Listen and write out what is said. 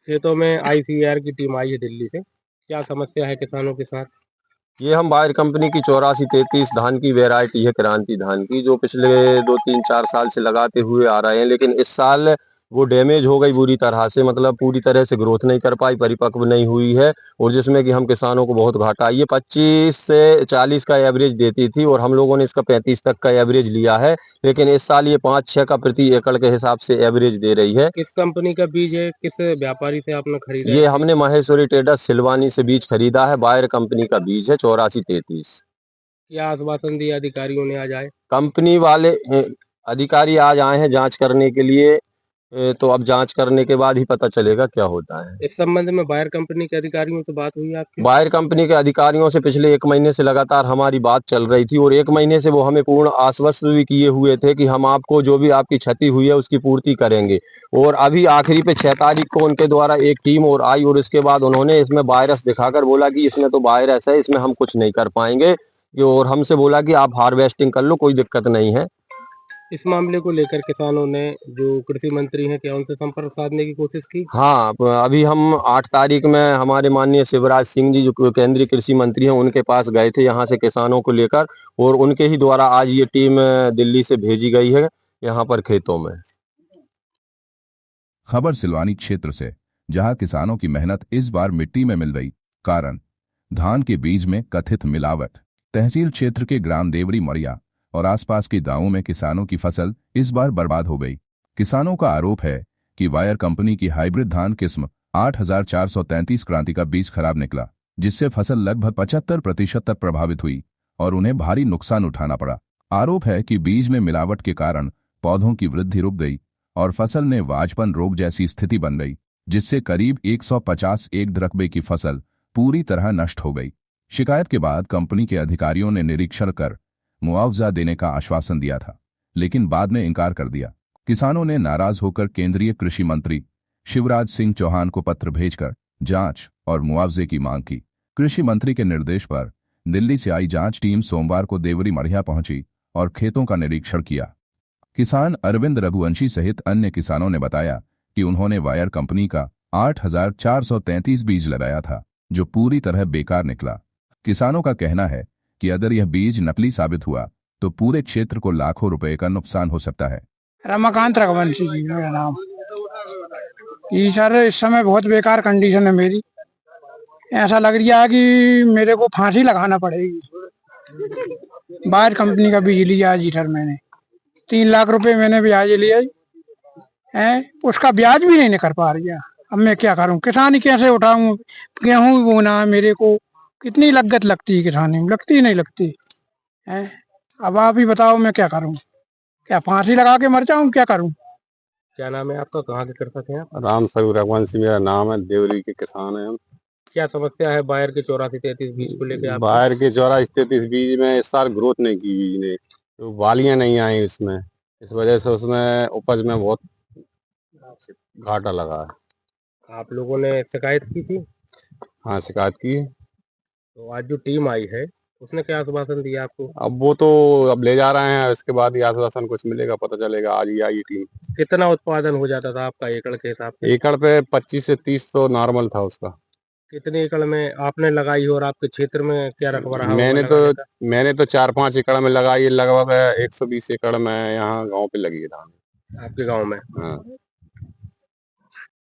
खेतों में आईसीएआर की टीम आई है दिल्ली से, क्या समस्या है किसानों के साथ? ये हम बायर कंपनी की 8433 धान की वैरायटी है, क्रांति धान की, जो पिछले 2 3 4 साल से लगाते हुए आ रहे हैं। लेकिन इस साल वो डैमेज हो गई बुरी तरह से, मतलब पूरी तरह से ग्रोथ नहीं कर पाई, परिपक्व नहीं हुई है। और जिसमें कि हम किसानों को बहुत घाटा, ये 25 से 40 का एवरेज देती थी और हम लोगों ने इसका 35 तक का एवरेज लिया है। लेकिन इस साल ये 5-6 का प्रति एकड़ के हिसाब से एवरेज दे रही है। किस कंपनी का बीज है, किस व्यापारी से आपने खरीदा है ये बीज? हमने माहेश्वरी ट्रेडर्स सिलवानी से बीज खरीदा है। बायर कंपनी का बीज है 8433। क्या आश्वासन दिया अधिकारियों ने आज आए? कंपनी वाले अधिकारी आज आए हैं जांच करने के लिए। तो अब जांच करने के बाद ही पता चलेगा क्या होता है। इस संबंध में बायर कंपनी के अधिकारियों से बात हुई आपकी? बायर कंपनी के अधिकारियों से पिछले 1 महीने से लगातार हमारी बात चल रही थी और 1 महीने से वो हमें पूर्ण आश्वस्त भी किए हुए थे कि हम आपको जो भी आपकी क्षति हुई है उसकी पूर्ति करेंगे। और अभी आखिरी पे 6 तारीख को उनके द्वारा एक टीम और आई और इसके बाद उन्होंने इसमें वायरस दिखाकर बोला कि इसमें तो वायरस है, इसमें हम कुछ नहीं कर पाएंगे। और हमसे बोला कि आप हार्वेस्टिंग कर लो, कोई दिक्कत नहीं है। इस मामले को लेकर किसानों ने, जो कृषि मंत्री हैं, क्या उनसे संपर्क साधने की कोशिश की? हाँ, अभी हम 8 तारीख में हमारे माननीय शिवराज सिंह जी जो केंद्रीय कृषि मंत्री हैं उनके पास गए थे यहाँ से किसानों को लेकर। और उनके ही द्वारा आज ये टीम दिल्ली से भेजी गई है यहाँ पर खेतों में। खबर सिलवानी क्षेत्र से, जहां किसानों की मेहनत इस बार मिट्टी में मिल गई। कारण धान के बीज में कथित मिलावट। तहसील क्षेत्र के ग्राम देवरी मरिया और आसपास के गांवों में किसानों की फसल इस बार बर्बाद हो गई। किसानों का आरोप है कि वायर कंपनी की हाइब्रिड धान किस्म 8433 क्रांति का बीज खराब निकला, जिससे फसल लगभग 75% तक प्रभावित हुई और उन्हें भारी नुकसान उठाना पड़ा। आरोप है कि बीज में मिलावट के कारण पौधों की वृद्धि रुक गई और फसल में वाजपन रोग जैसी स्थिति बन गई, जिससे करीब 150 एकड़ रकबे की फसल पूरी तरह नष्ट हो गई। शिकायत के बाद कंपनी के अधिकारियों ने निरीक्षण कर मुआवजा देने का आश्वासन दिया था, लेकिन बाद में इनकार कर दिया। किसानों ने नाराज होकर केंद्रीय कृषि मंत्री शिवराज सिंह चौहान को पत्र भेजकर जांच और मुआवजे की मांग की। कृषि मंत्री के निर्देश पर दिल्ली से आई जांच टीम सोमवार को देवरी मढ़िया पहुंची और खेतों का निरीक्षण किया। किसान अरविंद रघुवंशी सहित अन्य किसानों ने बताया कि उन्होंने वायर कंपनी का 8433 बीज लगाया था, जो पूरी तरह बेकार निकला। किसानों का कहना है कि अगर यह बीज नकली साबित हुआ तो पूरे क्षेत्र को लाखों रुपए का नुकसान हो सकता है। रमाकांत रघुवंशी जी मेरा नाम। ये सर इस समय बहुत बेकार कंडीशन है मेरी। ऐसा लग रहा है कि मेरे को फांसी लगाना पड़ेगी। बायर कंपनी का बीज लिया जी सर मैंने, 3 लाख रुपए मैंने ब्याज लिया है, उसका ब्याज भी नहीं निकल पा रही है। अब मैं क्या करूं, किसानी कैसे उठाऊं? गेहूं बोना है मेरे को, कितनी लागत लगती है किसानी में, लगती नहीं लगती है। अब आप ही बताओ मैं क्या करूं? क्या फांसी लगा के मर जाऊं, क्या करूं? क्या नाम है आपका, कहाँ के कृषक हैं आप? राम स्वरूप रघुवंशी मेरा नाम है, देवरी के किसान हैं हम। क्या समस्या है बायर के 8433 बीज को लेकर आप? बायर के 8433 बीज में इस साल ग्रोथ नहीं की बीज ने, तो वालियां नहीं आई इसमें। इस वजह से उसमें उपज में बहुत घाटा लगा है। आप लोगों ने शिकायत की थी? हाँ, शिकायत की है। तो आज जो टीम आई है उसने क्या आश्वासन दिया आपको? अब वो तो अब ले जा रहे हैं, इसके बाद ही आश्वासन कुछ मिलेगा, पता चलेगा। आज ही आई टीम। कितना उत्पादन हो जाता था आपका एकड़ के हिसाब से? एकड़ पे 25 से 30 तो नॉर्मल था उसका। कितने एकड़ में आपने लगाई हो और आपके क्षेत्र में क्या रकबा रहा होगा मैंने लगाने का? मैंने तो 4-5 एकड़ में लगाई है, लगभग 120 एकड़ में यहाँ गांव पे लगी है धान। आपके गांव में? हाँ।